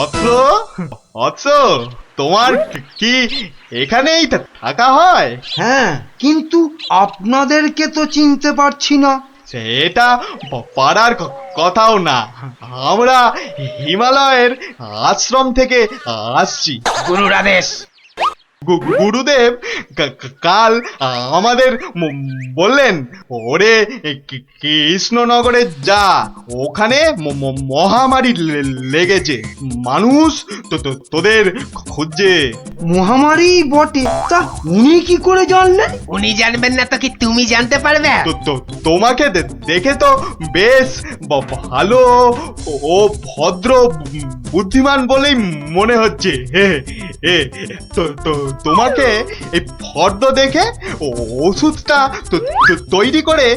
ভদ্র অৎস, তোমার কি এখানেই থাকা হয়? হ্যাঁ, কিন্তু আপনাদেরকে তো চিনতে পারছি না। সেটা পারার কথাও না। আমরা হিমালয়ের আশ্রম থেকে আসছি। গুরুর আদেশ। গুরুদেব কাল আমাদের বললেন, ওরে কৃষ্ণনগরে যা, ওখানে মহামারী লেগেছে, মানুষ তোদের খুঁজছে। মহামারী বটে, তা উনি কি করে জানলেন? উনি জানবেন না তো কি তুমি জানতে পারবে? তোমাকে দেখে তো বেশ ভালো ও ভদ্র বুদ্ধিমান বলেই মনে হচ্ছে। তোমাকে এই ফর্দ দেখে ওষুধটা তৈরি করে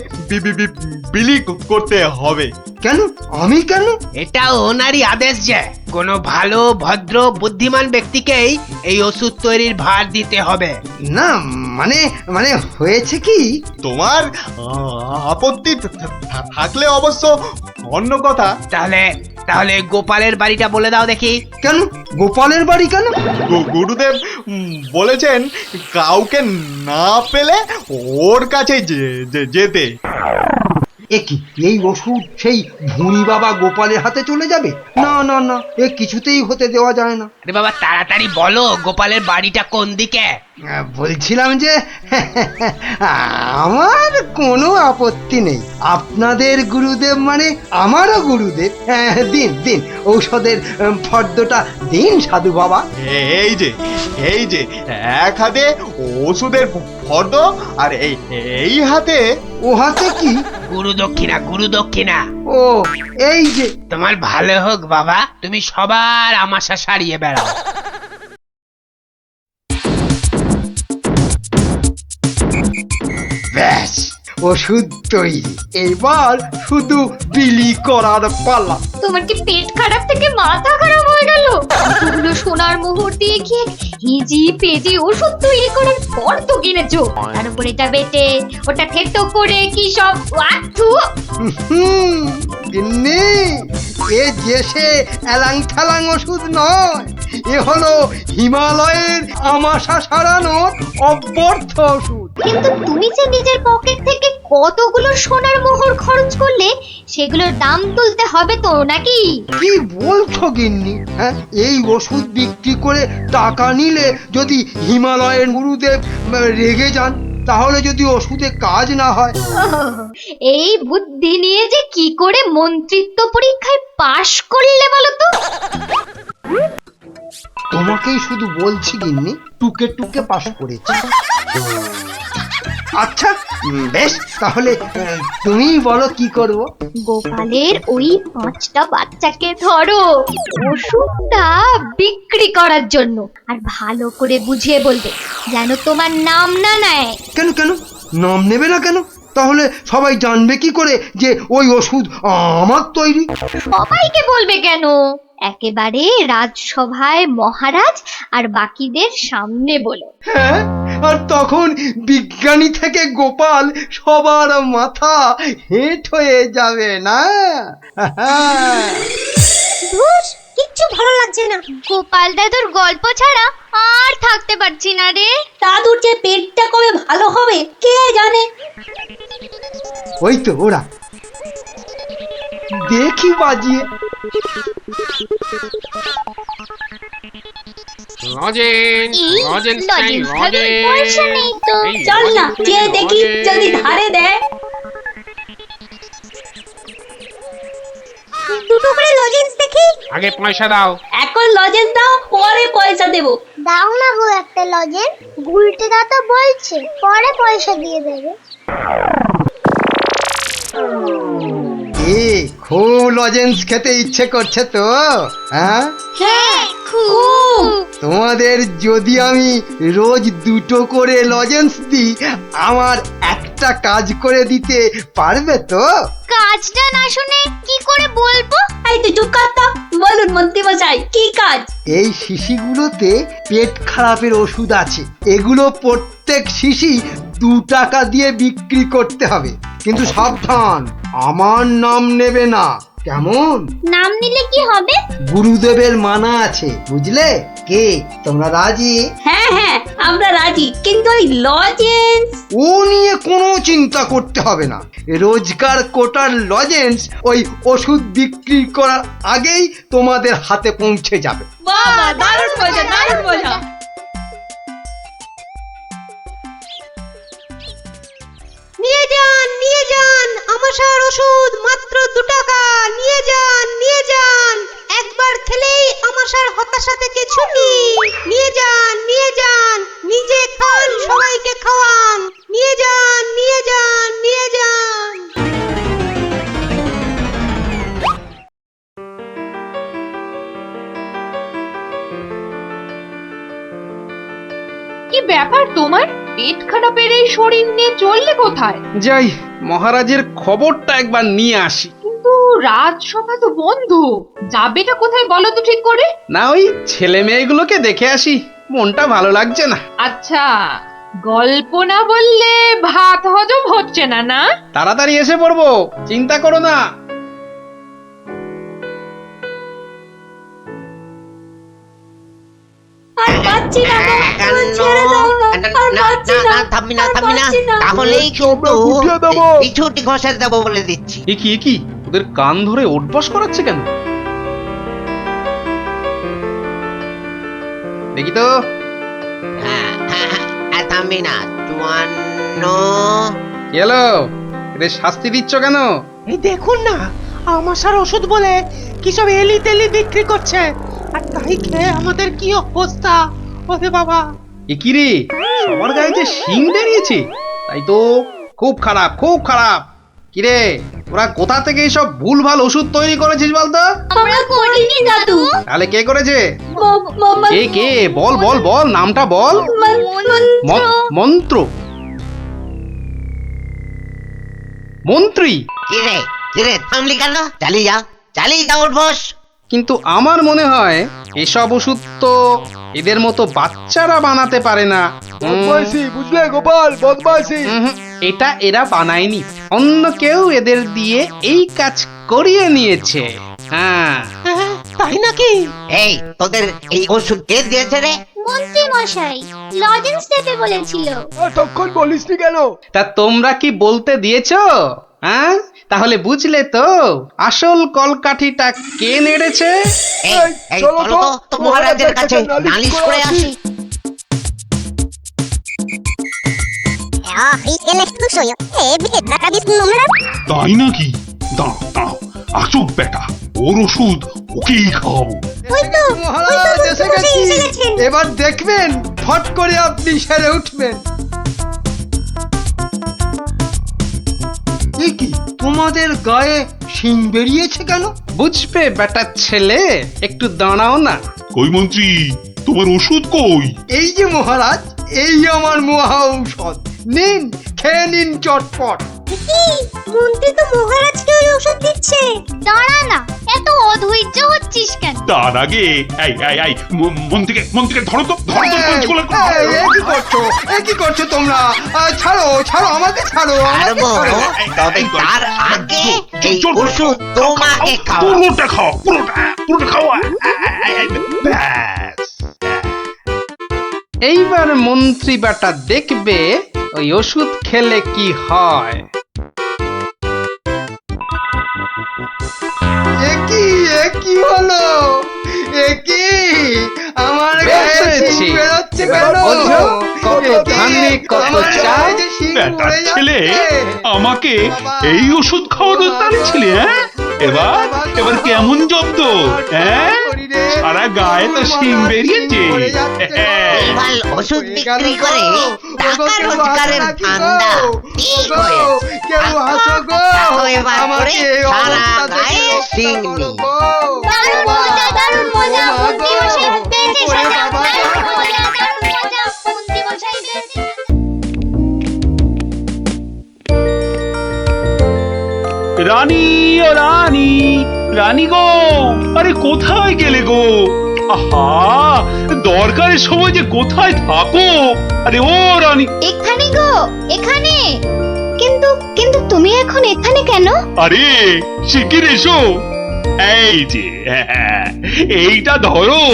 বিলি করতে হবে। কেন? আমি কেন? এটা ওনারই আদেশ যে কোনো ভালো ভদ্র বুদ্ধিমান ব্যক্তিকেই এই ওষুধ তৈরির ভার দিতে হবে। না, মানে মানে হয়েছে কি, তোমার আপত্তি থাকলে অবশ্য অন্য কথা। তাহলে তাহলে গোপালের বাড়িটা বলে দাও দেখি। কেন গোপালের বাড়ি কেন? গুরুদেব বলেছেন কাউকে না পেলে ওর কাছে যেতে। কি এই ওষুধ সেই ভুঁড়ি বাবা গোপালের হাতে চলে যাবে? না না না, এ কিছুতেই হতে দেওয়া যায় না। আরে বাবা তাড়াতাড়ি বলো, গোপালের বাড়িটা কোন দিকে? বলছিলাম যে আমার কোনো আপত্তি নেই। আপনাদের গুরুদেব মানে আমারও গুরুদেব। দিন দিন ঔষধের ফর্দটা দিন সাধু বাবা। এই যে এক হাতে ওষুধের ফর্দ, আর এই হাতে। ও হাতে কি? গুরু দক্ষিণা, গুরু দক্ষিণা। ও এই যে। তোমার ভালো হোক বাবা, তুমি সবার আমাশা সারিয়ে বেড়াও। ব্যাস, ওষুধ তৈরি, এবার শুধু বিলি করার পালা। তোমার কি পেট খারাপ থেকে মাথা খারাপ হয়ে গেল? এতগুলো সোনার মোহর দিয়ে কি হিজি পেজি ওষুধ তৈরি করার পর তো কিনেছো, তার উপর এটা বেটে ওটা থেতো করে কি সব ওয়াথু। গিন্নি, এ যে সে এলাং থালাং ওষুধ নয়, এ হলো হিমালয়ের আমাশা সারানোর অব্যর্থ ওষুধ। কিন্তু তুমি যে নিজের পকেট থেকে কতগুলো সোনার মোহর খরচ করলে, সেগুলোর দাম তুলতে হবে তো নাকি? কি বলছো গিন্নি? হ্যাঁ, এই ওষুধ বিক্রি করে টাকা নিলে যদি হিমালয়ের গুরুদেব রেগে যান, তাহলে যদি ওষুধে কাজ না হয়। এই বুদ্ধি নিয়ে যে কি করে মন্ত্রিত্ব পরীক্ষায় পাশ করলে বলো তো? তোমাকেই শুধু বলছি গিন্নি, টুকে টুকে পাশ করেছি। আচ্ছা বেশ, তাহলে তুমিই বলো কি করব। গোপালের ওই 5টা বাচ্চাকে ধরো ওষুধটা বিক্রি করার জন্য, আর ভালো করে বুঝিয়ে বলবে যেন তোমার নাম না নেয়। কেন কেন নাম নেবে না কেন? তাহলে সবাই জানবে কি করে যে ওই ওষুধ আমার তৈরি? সবাইকে বলবে কেন, একেবারে রাজসভায় মহারাজ আর বাকিদের সামনে বলো। হ্যাঁ, আর তখন বিজ্ঞানী থেকে গোপাল সবার মাথা হেঁট হয়ে যাবে না? ধুস, কিচ্ছু ভালো লাগছে না। গোপাল দাদুর গল্প ছাড়া আর থাকতে পারছি না রে। দাদুর যে পেটটা কবে ভালো হবে কে জানে। ওই তো ওরা, দেখি বাজিয়ে। পয়সা নেই তো। চল না যে দেখি যদি ধারে দেয়। দুটো করে লজেন্স দেখি। আগে পয়সা দাও। এখন লজেন্স দাও, পরে পয়সা দেবো। দাও না গো একটা লজেন্স, গুলটে দা তো বলছে পরে পয়সা দিয়ে দেবে। খুব লজেন্স খেতে ইচ্ছে করছে তো? হ্যাঁ হ্যাঁ, খুব। তোমাদের যদি আমি রোজ 2টো করে লজেন্স দিই, আমার একটা কাজ করে দিতে পারবে তো? কাজটা না শুনে কি করে বলবো? এই তুই চুপ কর তো। বলুন মন্ত্রী মশাই, কি কাজ? এই শিশিগুলোতে পেট খারাপের ওষুধ আছে, এগুলো প্রত্যেক শিশি 2 টাকা দিয়ে বিক্রি করতে হবে। কিন্তু সাবধান, আমার নাম নেবে না, কেমন? নাম নিলে কি হবে? গুরুদেবের মানা আছে, বুঝলে? কে তোমরা রাজি? হ্যাঁ হ্যাঁ আমরা রাজি, কিন্তু ওই লজেন্স ও নিয়ে কোনো চিন্তা করতে হবে না। রোজকার কোটার লজেন্স ওই ওষুধ বিক্রি করার আগেই তোমাদের হাতে পৌঁছে যাবে। বাহ, দারুণ মজা, দারুণ মজা। নিয়ে যান আমাশার ওষুধ মাত্র 2 টাকা। নিয়ে যান একবার খেলেই আমাশার হতাশা থেকে ছুটি। নিয়ে যান নিজে খান, সবাইকে খাওয়ান। নিয়ে যান কি ব্যাপার তোমার? পেট খারাপের এই শরীর নিয়ে চললে কোথায়? যাই মহারাজের খবরটা একবার নিয়ে আসি। কিন্তু রাজসভা তো বন্ধ, যাবেটা কোথায় বলো তো ঠিক করে? না ওই ছেলে মেয়েগুলোকে দেখে আসি, মনটা ভালো লাগছে না। আচ্ছা, গল্প না বললে ভাত হজম হচ্ছে না, না? তাড়াতাড়ি এসে পড়বো, চিন্তা করো না। আর পাচ্ছি না গো, ছেড়ে দাও না, আর পাচ্ছি না, থামবি না আর পাচ্ছি না। তাহলেই কিন্তু ছুটি ঘোষণা দেবো বলে দিচ্ছি। এ কি ওদের কান ধরে ওঠবস করাচ্ছে কেন? দেখি তো। থামবি না, 54। কি হলো? এদের শাস্তি দিচ্ছ কেন? এই দেখুন না, আমাশার ওষুধ বলে কি সব এলি তেলি বিক্রি করছে, আর তাই খেয়ে আমাদের কি অবস্থা। ওরে বাবা, এ কি রে, সবার গায়ে যে শিং বেরিয়েছে, তাই তো খুব খারাপ, খুব খারাপ। কিরে, ওরা কোথা থেকে এইসব ভুলভাল ওষুধ তৈরি করেছিস বলতো? আমরা করিনি দাদু। তাহলে কে করেছে? মামা কে বল বল বল, নামটা বল। মন্ত্র মন্ত্রী? কিরে থামলি কেন? চালিয়ে যাও বস। কিন্তু আমার মনে হয় এসব ওষুধ তো এদের মতো বাচ্চারা বানাতে পারে না। বুঝলে গোপাল, বদমাইশি। এটা এরা বানায়নি, অন্য কেউ এদের দিয়ে এই কাজ করিয়ে নিয়েছে। হ্যাঁ, তাই নাকি? এই তোদের এই ওষুধ কে দিয়েছে রে? মন্ত্রী মশাই লজেন্স দেবে বলেছিল। তখন বলিসনি কেন? তা তোমরা কি বলতে দিয়েছো? হ্যাঁ, তাহলে বুঝলে তো আসল কলকাঠিটা কে নেড়েছে। এই চলো তো মহারাজের কাছে নালিশ করে আসি। তাই নাকি? দাঁড়াও আসুক বেটা, ওর ওষুধ ওকেই খাওয়াবো। মহারাজ এসে গেছি। এবার দেখবেন ফট করে আপনি সেরে উঠবেন। এ কি, তোমাদের গায়ে শিং বেরিয়েছে কেন? বুঝবে বেটা ছেলে, একটু দাঁড়াও না। কই মন্ত্রী, তোমার ওষুধ কই? এই যে মহারাজ, এই আমার মহা ঔষধ, নিন খেয়ে নিন চটপট। মন্ত্রী তো মহারাজকে ওই ওষুধ দিচ্ছে। দাঁড়া না, এত অধৈর্য হচ্ছিস কেন? তার আগে এই মন্ত্রীকে ধরো তো এ কি করছো তোমরা? ছাড়ো আমাকে ছাড়ো। তবে তার আগে এই ওষুধ তোমাকে পুরোটা খাও, পুরোটা খাও। ব্যাস। এইবার মন্ত্রী বেটা দেখবে ওই ওষুধ খেলে কি হয়। এ কি হলো? আমার গায়ে শিং বেরোচ্ছে কেন? কত ধানে কত চাল। বেটার ছেলে, আমাকে এই ওষুধ খাওয়ানোর তালে ছিলে? এবার কেমন জব্দ? সারা গায়ে তো শিং বেরিয়েছে। ওষুধ বিক্রি করে টাকা রোজগারের ধান্দা ঠিক হয়েছে। কেউ হাসো গো, এবার করে সারা গায়ে শিং নেই। দারুণ মজা, মন্ত্রী মশাই পেয়েছে সাজা। দারুণ মজা, মন্ত্রী মশাই পেয়েছে। রানী ও রানী গো, আরে কোথায় গেলে গো? আহা, দরকারের সময় যে কোথায় থাকো? আরে ও রানী। এখানে গো, এখানে। কিন্তু তুমি এখন এখানে কেন? আরে শিগগির এসো, এই যে এইটা ধরো।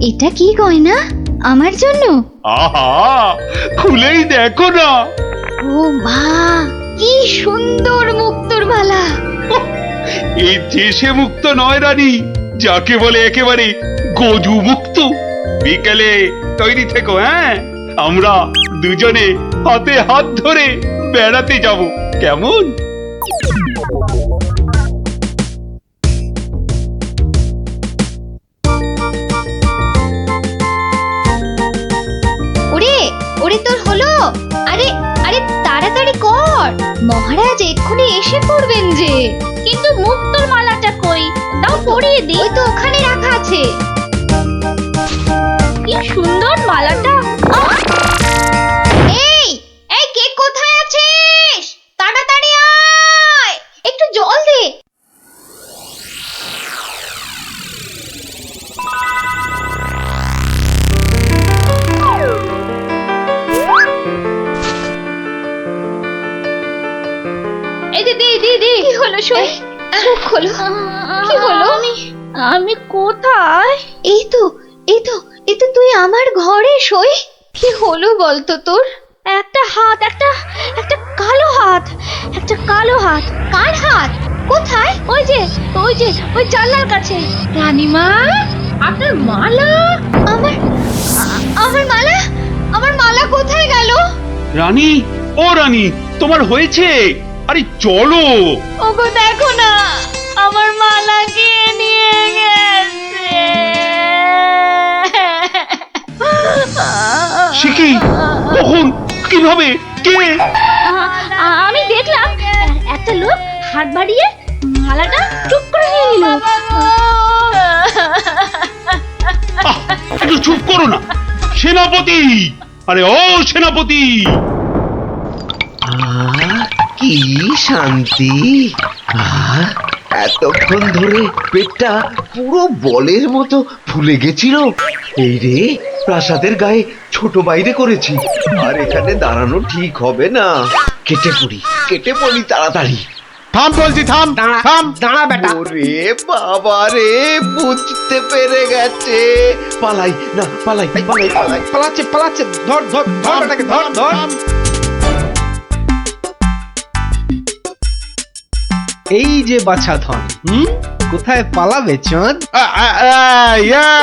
এটা কি গয়না আমার জন্য? আহা, খুলেই দেখো না। ও মা, কি সুন্দর মুক্তোর মালা! এই দেশে মুক্ত নয় রানী, যাকে বলে একেবারে গজু মুক্ত। বিকেলে তৈরি থেকো, হ্যাঁ? আমরা দুজনে হাতে হাত ধরে বেড়াতে যাব, কেমন? ওরে ওরে, তোর হলো? আরে আরে, তাড়াতাড়ি কর, মহারাজ এক্ষুনি এসে পড়বেন যে। কিন্তু মুক্তোর মালাটা কই? দাও পরিয়ে দিই। ওই তো ওখানে রাখা আছে। কি সুন্দর মালাটা! আহ! এই এই, কে কোথায় আছিস? তাড়াতাড়ি আয়, একটু জল দে। এই দে দে দে দে। কি হলো শুই? চোখ খোলো। কি হলো? আমি কোথায়? এই তো এই তো এই তো, তুই আমার ঘরে শুই। কি হলো বলতো তোর? একটা হাত, একটা একটা কালো হাত, একটা কালো হাত। কার হাত? কোথায়? ওই যে ওই যে ওই জানলার কাছে। রানীমা, আপনার মালা! আমার মালা, আমার মালা কোথায় গেল? রানী, ও রানী, তোমার হয়েছে? আরে চলো। ওগো দেখো না, আমার মালা কে নিয়ে গেছে। সে কি? কখন? কিভাবে? কে? আমি দেখলাম একটা লোক হাত বাড়িয়ে মালাটা চুপ করে নিয়ে নিল। আহ, একটু চুপ করো না সেনাপতি। আরে ও সেনাপতি! কি শান্তি! এতক্ষণ ধরে পেটটা পুরো বলের মতো ফুলে গেছিল। এই রে, প্রাসাদের গায়ে ছোট বাইরে করেছি, আর এখানে দাঁড়ানো ঠিক হবে না। কেটে পড়ি তাড়াতাড়ি। থাম বলছি, থাম থাম। দাঁড়া বেটা। ওরে বাবা রে, বুঝতে পেরে গেছে। পালাই না, পালাই। পালাচ্ছে পালাচ্ছে, ধর ধর ধর বেটাকে, ধর ধর। এই যে বাছা ধন, কোথায় পালাবে চাঁদ?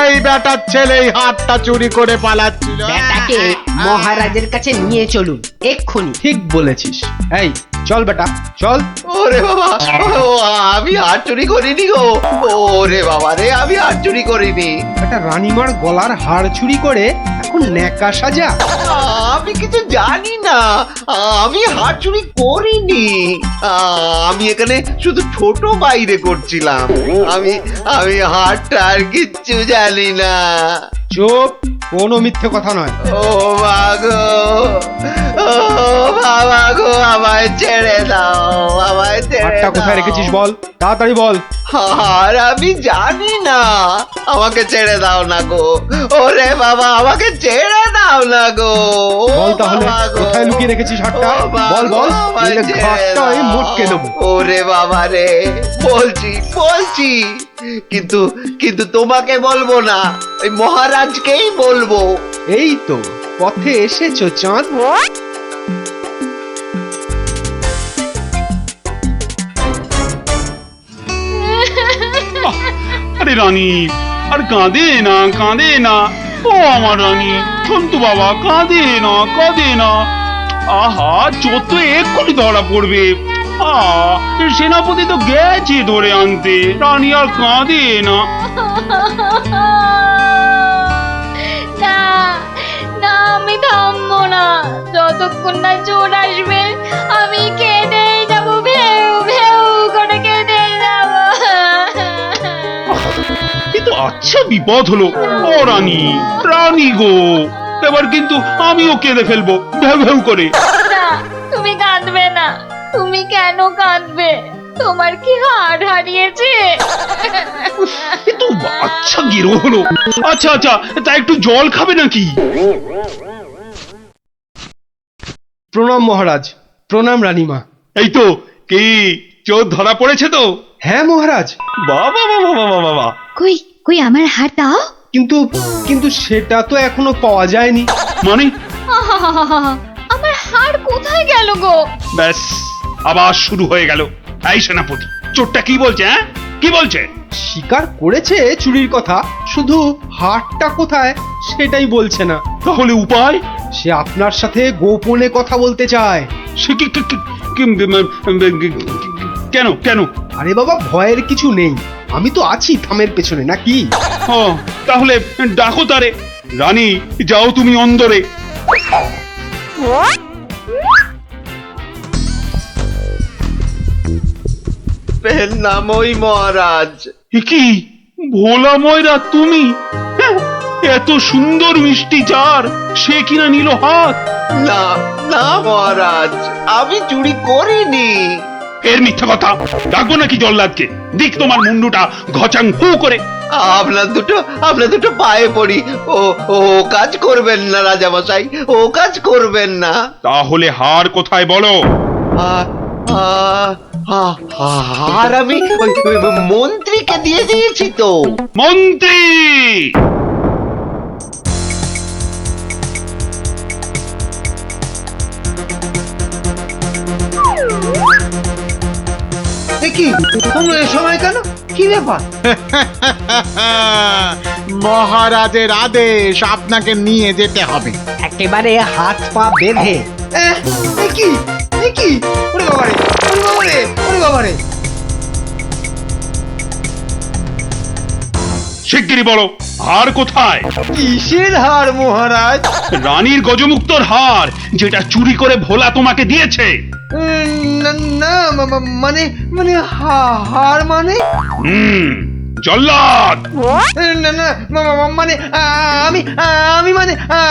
এই বেটার ছেলে এই হাতটা চুরি করে পালাচ্ছিল। বেটাকে মহারাজের কাছে নিয়ে চলুন এক্ষুনি। ঠিক বলেছিস। এই চল বেটা, চল। ওরে বাবা, আমি আর চুরি করিনি গো। ওরে বাবা রে, আমি আর চুরি করিনি। একটা রানীমার গলার হার চুরি করে এখন ন্যাকা সাজা। আমি কিছু জানি না, আমি হাত চুরি করিনি। আমি এখানে শুধু ছোট বাইরে করছিলাম। আমি হাতটা আর কিচ্ছু জানি না। চুপ, কোনো মিথ্যে কথা নয়। ও মা গো, ও বাবা গো, আমায় ছেড়ে দাও, আমায় ছেড়ে হারটা কোথায় দাও। রেখেছিস বল, তাড়াতাড়ি বল। আর আমি জানি না, আমাকে ছেড়ে দাও না গো। ওরে বাবা, আমাকে ছেড়ে দাও না গো। বল তাহলে, বাবা গো। কোথায় লুকিয়ে রেখেছিস হারটা? ও বাবা বল বল, গো, আমায় নইলে ছেড়ে ঘাটটা আমি দাও। মোটকে দেবো। ওরে বাবা রে, বলছি কিন্তু তোমাকে বলবো না, ওই মহারাজকেই বলবো। এই তো পথে এসেছো চাঁদ। আরে রানী, আর কাঁদে না। ও আমার রানী, সন্তু বাবা, কাঁদে না। আহা, চোর তো এক্ষুনি ধরা পড়বে। সেনাপতি তো গেছে ধরে আনতে। রানী আর কাঁদে না। না না, আমি থামবো না যতক্ষণ না চোর আসবে। আমি কেঁদেই যাবো, ভেউ ভেউ করে কেঁদে যাবো। কিন্তু আচ্ছা বিপদ হলো। ও রানী গো, এবার কিন্তু আমিও কেঁদে ফেলবো ভেউ ভেউ করে। না, তুমি কাঁদবে না। তুমি কেন কাঁদবে? তোমার কি হাড় হারিয়েছে? কিন্তু আচ্ছা গেরো হলো। আচ্ছা তা একটু জল খাবে নাকি? প্রণাম মহারাজ, প্রণাম রানীমা। এই তো, কি চোর ধরা পড়েছে তো? হ্যাঁ মহারাজ, বাবা বাবা বাবা বাবা, কই কই আমার হার দাও। কিন্তু কিন্তু সেটা তো এখনো পাওয়া যায়নি। মানে? আহাহাহাহা, আমার হার কোথায় গেল গো? ব্যাস, আবার শুরু হয়ে গেল। এই সেনাপতি, চোরটা কি বলছে? হ্যাঁ, কি বলছে? স্বীকার করেছে চুরির কথা, শুধু হারটা কোথায় সেটাই বলছে না। তাহলে উপায়? সে আপনার সাথে গোপনে কথা বলতে চায়। সে কেন কেন? আরে বাবা, ভয়ের কিছু নেই, আমি তো আছি থামের পেছনে, নাকি? ও, তাহলে ডাকো তারে। রানী, যাও তুমি অন্দরে। নামই মহারাজ। এ কি ভোলা ময়রা তুমি? হ্যাঁ, এত সুন্দর মিষ্টি চার, সে কিনা নিল হাত। না না মহারাজ, আমি চুরি করিনি। এর মিথ্যা কথা। ডাকবো নাকি জল্লাদকে? দিক তোমার মুন্ডুটা ঘচাং ফু করে। আপনার দুটো পায়ে পড়ি। ও ও কাজ করবেন না রাজামশাই, ও কাজ করবেন না। তাহলে হার কোথায় বলো? আর আমি ওই মন্ত্রীকে দিয়ে দিয়েছি তো। মন্ত্রী! কি সময় কেন, কি ব্যাপার? মহারাজের আদেশ, আপনাকে নিয়ে যেতে হবে। একেবারে হাত পা বেঁধে। কি কি? ওরে বাবারে, ওরে বাবারে, ওরে বাবারে! শিগগিরই বলো, হার কোথায়? কিসের হার মহারাজ? রানীর গজমুক্তর হার, যেটা চুরি করে ভোলা তোমাকে দিয়েছে। না মানে মানে হার মানে? জল্লাদ! না না মানে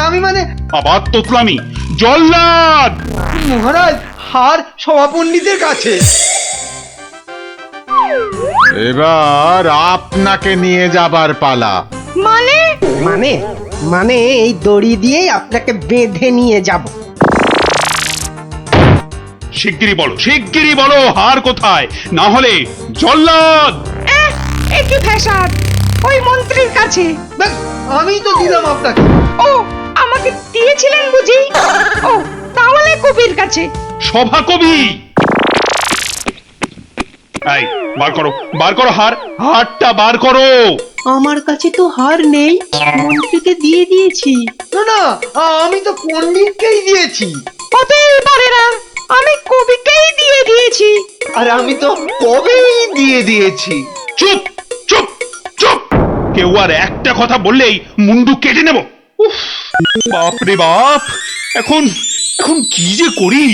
আমি মানে আবার তোতলামি। জল্লাদ! মহারাজ, হার সভাপণ্ডিতের কাছে। এবার আপনাকে নিয়ে যাবার পালা। মানে মানে মানে এই দড়ি দিয়েই আপনাকে বেঁধে নিয়ে যাব। শিগগিরই বলো হার কোথায়, না হলে জল্লাদ! একই ফ্যাশন, ওই মন্ত্রীর কাছে। আমি তো দিলাম আপনাকে। ও, আমাকে দিয়েছিলেন বুঝি? ও, তাহলে কবির কাছে। সভা কবি! এই, বার করো হারটা বার করো। আমার কাছে তো হার নেই, মন্ত্রীকে দিয়ে দিয়েছি। না না, আমি তো পণ্ডিতকেই দিয়েছি। হতেই পারে না, আমি কবিকেই দিয়ে দিয়েছি। আর আমি তো কবেই দিয়ে দিয়েছি। চুপ চুপ চুপ! কেউ আর একটা কথা বললেই মুন্ডু কেটে নেব। উফ, বাপ রে বাপ! এখন কি যে করি!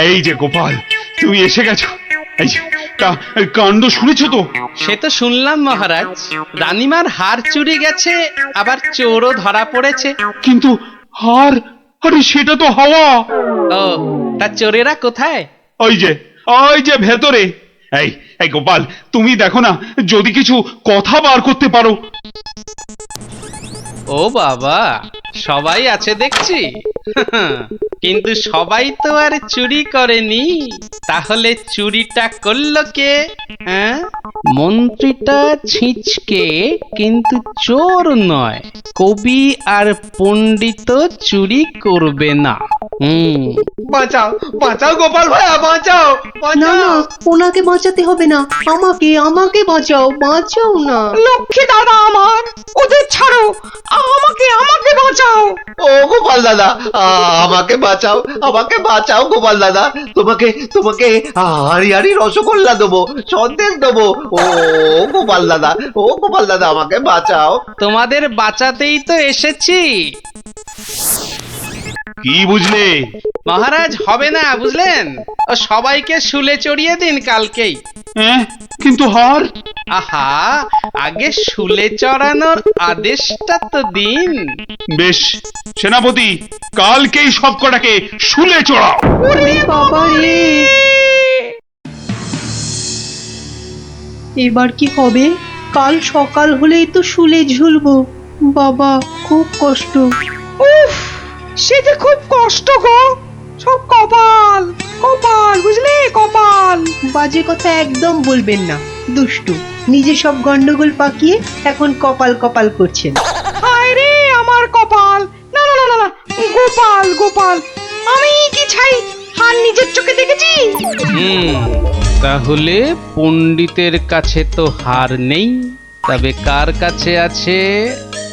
এই যে গোপাল, তুমি এসে গেছো। এই যে কাণ্ড শুনেছো তো? সে তো শুনলাম মহারাজ, রানীমার হার চুরি গেছে, আবার চোরও ধরা পড়েছে। কিন্তু হার, আরে সেটা তো হাওয়া। ও, তা চোরেরা কোথায়? ওই যে ভেতরে। এই গোপাল, তুমি দেখো না, যদি কিছু কথা বার করতে পারো। ও বাবা, সবাই আছে দেখছি। কিন্তু সবাই তো আর চুরি করেনি, তাহলে চুরিটা করলো কে? হ্যাঁ, মন্ত্রীটা ছিঁচকে, কিন্তু চোর নয়। কবি আর পণ্ডিত চুরি করবে না। বাঁচাও বাঁচাও গোপাল ভাইয়া, বাঁচাও না না, ওনাকে বাঁচাতে হবে না, আমাকে বাঁচাও, বাঁচাও না। লক্ষ্মী দাদা আমার, ওদের ছাড়ো, আমাকে বাঁচাও। ও গোপাল দাদা, আমাকে বাঁচাও গোপাল দাদা। তোমাকে হাড়ি রসগোল্লা দেবো, সন্দেশ দেবো। ও গোপাল দাদা, আমাকে বাঁচাও। তোমাদের বাঁচাতেই তো এসেছি। কি বুঝলে মহারাজ? হবে না বুঝলেন, ও সবাইকে শুলে চড়িয়ে দিন কালকেই। কিন্তু হার? আহা, আগে শুলে চড়ানোর আদেশটা তো দিন। বেশ সেনাপতি, কালকেই সব কটাকে শুলে চড়াও। বাবা রে! এবার কি হবে? কাল সকাল হলেই তো শুলে ঝুলবো। বাবা, খুব কষ্ট। উফ, সে যে খুব কষ্ট গো। সব কপাল, কপাল, বুঝলে, কপাল। বাজে কথা একদম বলবেন না, দুষ্টু। নিজে সব গন্ডগোল পাকিয়ে এখন কপাল কপাল করছেন। হায় রে আমার কপাল! না না না না, গোপাল, গোপাল, আমি কি ছাই হার নিজের চোখে দেখেছি? তাহলে পণ্ডিতের কাছে তো হার নেই, তবে কার কাছে আছে?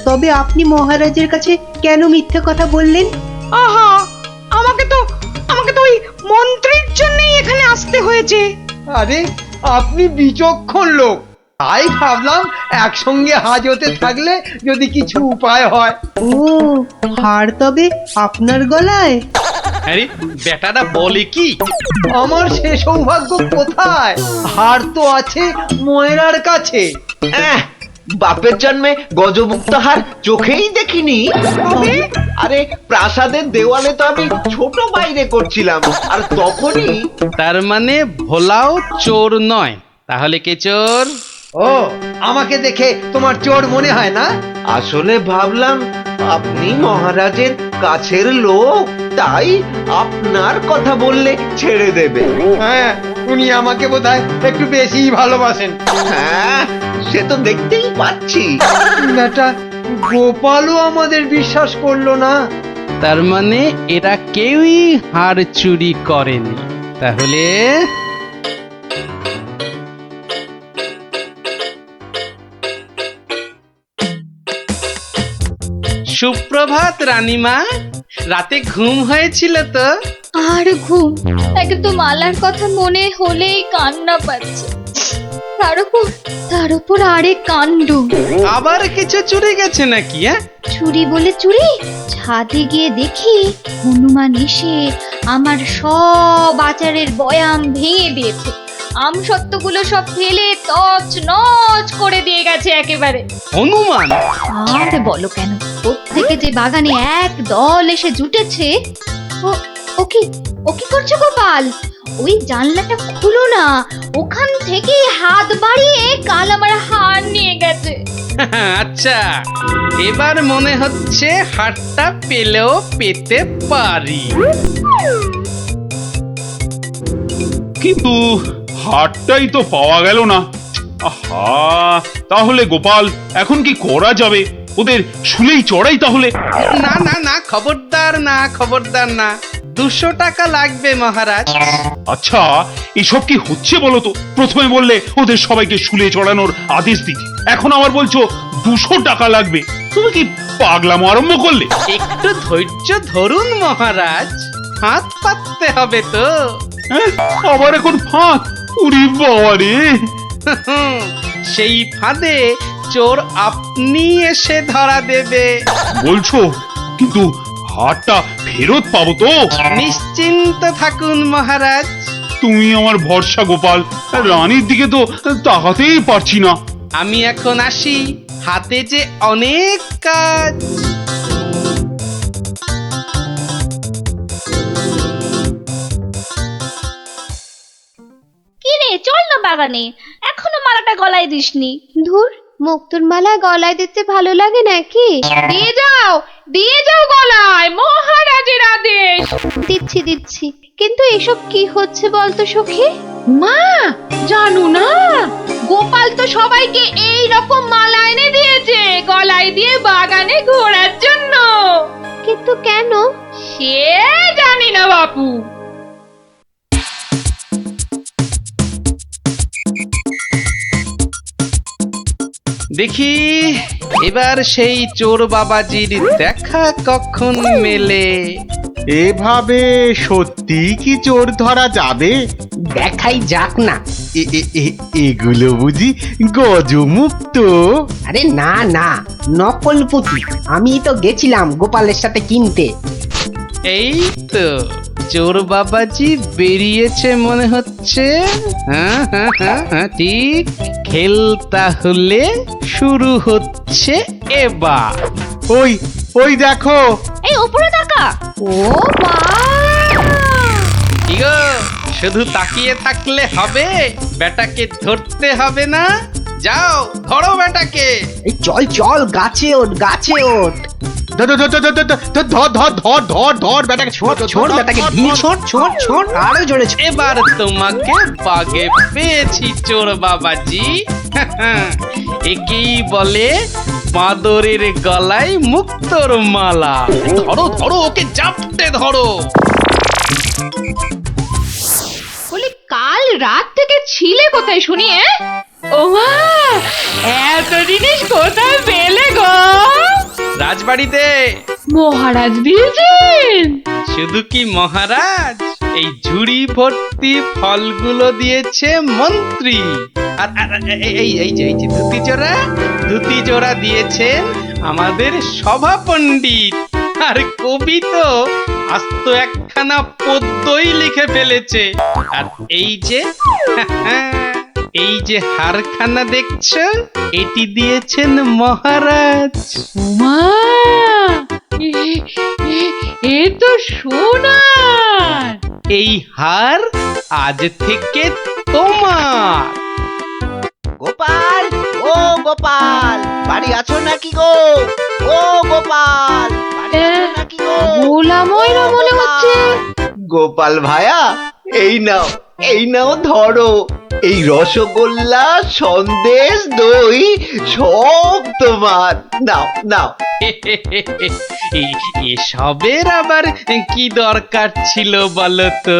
তবে আপনি মহারাজের কাছে কেন মিথ্যে কথা বললেন? আহা, আমাকে তো ওই মন্ত্রীর জন্যই এখানে আসতে হয়েছে। আরে, আপনি বিচক্ষণ লোক, তাই ভাবলাম একসঙ্গে হাজতে থাকলে যদি কিছু উপায় হয়। ও, হার তবে আপনার গলায়? আরে বেটাটা বলে কি? আমার সে সৌভাগ্য কোথায়? হার তো আছে ময়রার কাছে। বাপের জন্মে গজমুক্ত হার চোখেই দেখিনি। আরে প্রাসাদের দেওয়ালে তো আমি ছোট বাইরে করছিলাম, আর তখনই। তার মানে ভোলাও চোর নয়, তাহলে কে চোর? ও, আমাকে দেখে তোমার চোর মনে হয় না? আসলে ভাবলাম আপনি মহারাজের কাছের লোক, তাই আপনার কথা বললে ছেড়ে দেবে। হ্যাঁ, উনি আমাকে বোধহয় একটু বেশি ভালোবাসেন। হ্যাঁ, সে তো দেখতেই পাচ্ছি। বেটা গোপালও আমাদের বিশ্বাস করলো না। তার মানে এরা কেউই হার চুরি করেনি। তাহলে সুপ্রভাত রানীমা, রাতে ঘুম হয়েছিল তো? আর ঘুম, একে তো মালার কথা মনে হলেই কান্না পাচ্ছে। তার উপর আরেক কাণ্ড। আবার কিছু চুরি গেছে নাকি? চুরি বলে চুরি, ছাদে গিয়ে দেখি হনুমান এসে আমার সব আচারের বয়াম ভেঙে দিয়েছে। আমসত্ত্বগুলো সব ফেলে তছ নছ করে দিয়ে গেছে একেবারে। হনুমান? আর বলো কেন, প্রত্যেকে যে বাগানে এক দল এসে জুটেছে। ও কি করছো গোপাল? ওই জানলাটা খুলো না, ওখান থেকে হাত বাড়িয়ে কাল আমার হার নিয়ে গেছে। আচ্ছা, এবার মনে হচ্ছে হারটা পেলেও পেতে পারি। কিন্তু হারটাই তো পাওয়া গেল না। আহা, তাহলে গোপাল এখন কি করা যাবে? ওদের শুলেই চড়াই তাহলে। না না না, খবরদার না, খবরদার না। 200 টাকা লাগবে মহারাজ। আচ্ছা, এসব কি হচ্ছে বলো তো? প্রথমে বললে ওদের সবাইকে শুলে চড়ানোর আদেশ দিতে, এখন আবার বলছো 200 টাকা লাগবে। তুমি কি পাগলামো আরম্ভ করলে? একটু ধৈর্য ধরুন মহারাজ, হাত পাততে হবে তো। আবার এখন ফাঁক? উরি বাবা রে! সেই ফাঁদে চোর আপনি এসে ধরা দেবে। বলছো, কিন্তু হারটা ফেরত পাবো তো? নিশ্চিন্ত থাকুন মহারাজ। তুমি আমার ভরসা গোপাল, রানীর দিকে তো তাকাতেই পারছি না। আমি এখন আসি, হাতে যে অনেক কাজ। কি রে, চল না বাগানে, এখনো মালাটা গলায় দিসনি। ধুর, মুক্তোর মালা গলায় দিতে ভালো লাগে নাকি? দিয়ে যাও গলায়, মহারাজের আদেশ। দিচ্ছি, কিন্তু এসব কি হচ্ছে বলতো সখী? মা, জানো না, গোপাল তো সবাইকে এই রকম মালা এনে দিয়েছে গলায় দিয়ে বাগানে ঘোরার জন্য। কিন্তু কেন? সে জানি না বাপু। দেখি এবার সেই চোর বাবাজির দেখা কখন মেলে। এভাবে সত্যি কি চোর ধরা যাবে? দেখাই যাক না। এগুলো বুঝি গজমুক্ত? আরে না না, নকল পুঁতি। আমি তো গেছিলাম গোপালের সাথে কিনতে। এই তো চোর বাবাজি বেরিয়েছে মনে হচ্ছে। হ্যাঁ, ঠিক। খেল তাহলে শুরু হচ্ছে এবার। ওই দেখো, এই উপরে তাকা। ও মা! কি গো, শুধু তাকিয়ে থাকলে হবে, বেটাকে ধরতে হবে না। যাও ধরো বেটাকে। এই চল চল, গাছে ওঠ, গাছে ওঠ। ধর ধর ধর ধর ধর ধর ধর ধর ধর ধর বেটাকে ছোট ছোট বেটাকে ধীর, ছোট ছোট ছোট, আরো জোরে ছোট। এবার তোমাকে বাগে পেয়েছি চোর বাবাজি। একেই বলে বাঁদরের গলায় মুক্তোর মালা। ধরো ধরো, ওকে জাপটে ধরো। বলি কাল রাত থেকে ছিলে কোথায় শুনি? ও মা, এত জিনিস কোথায় পেলে গো? রাজবাড়িতে। মহারাজ দিয়েছেন? শুধু কি মহারাজ, এই ঝুড়ি ভর্তি ফলগুলো দিয়েছে মন্ত্রী। আর এই যে ধুতি জোড়া দিয়েছেন আমাদের সভা পণ্ডিত। আর কবি তো আস্ত একখানা পদ্যই লিখে ফেলেছে। আর এই যে হারখানা দেখছো, এটি দিয়েছেন মহারাজ। মা, এ তো সোনার। এই হার আজ থেকে তোমার। গোপাল, ও গোপাল, বাড়ি আছো নাকি গো? ও গোপাল, বাড়ি আছো নাকি গো? ভোলা ময়রা মনে হচ্ছে। গোপাল ভায়া, এই নাও ধরো। এই রসগোল্লা, সন্দেশ, দই সব তোমার। নাও নাও। এসবের আবার কি দরকার ছিল বলো তো?